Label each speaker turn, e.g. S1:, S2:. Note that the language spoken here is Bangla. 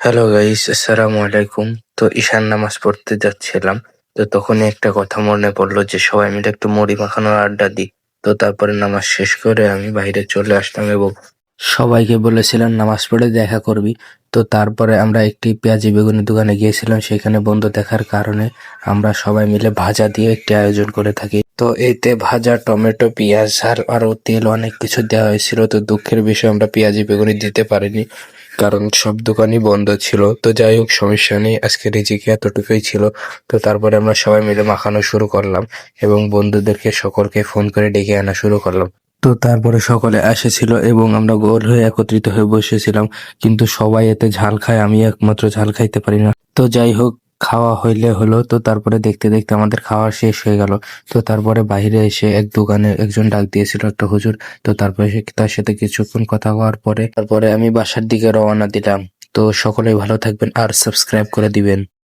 S1: হ্যালো গাইস, আসসালামু আলাইকুম। তো ঈশান নামাজ পড়তে যাচ্ছিলাম। তো তখনই একটা কথা মনে পড়লো যে সবাই মিলে একটু মুড়ি মাখানোর আড্ডা দিই। তো তারপরে নামাজ শেষ করে আমি বাইরে চলে আসলাম এবং সবাইকে বলেছিলাম নামাজ পড়ে দেখা করবি। তো তারপরে আমরা একটি পেঁয়াজি বেগুনের দোকানে গিয়েছিলাম, সেখানে বন্ধু দেখার কারণে আমরা সবাই মিলে ভাজা দিয়ে একটি আয়োজন করে থাকি। তো এতে ভাজা, টমেটো, পেঁয়াজ আর আরো তেল অনেক কিছু দেওয়া হয়েছিল। তো দুঃখের বিষয় আমরা পেঁয়াজি বেগুনি দিতে পারিনি, কারণ সব দোকানই বন্ধ ছিল। তো যাই হোক, সমস্যা নেই, আজকে রিজিকে এতটুকুই ছিল। তো তারপরে আমরা সবাই মিলে মাখানো শুরু করলাম এবং বন্ধুদেরকে সকলকে ফোন করে ডেকে আনা শুরু করলাম। তো তারপরে সকলে এসেছিল এবং আমরা গোল হয়ে একত্রিত হয়ে বসেছিলাম, কিন্তু সবাই এতে ঝাল খায়, আমি একমাত্র ঝাল খাইতে পারি না। তো যাই হোক, খাওয়া হইলে হলো। তো তারপরে দেখতে দেখতে আমাদের খাওয়া শেষ হয়ে গেল। তো তারপরে বাইরে এসে এক দোকানে একজন ডাক দিয়েছিল, একটা হুজুর। তো তারপরে তার সাথে কিছুক্ষণ কথা হওয়ার পরে তারপরে আমি বাসার দিকে রওনা দিলাম। তো সকলেই ভালো থাকবেন আর সাবস্ক্রাইব করে দিবেন।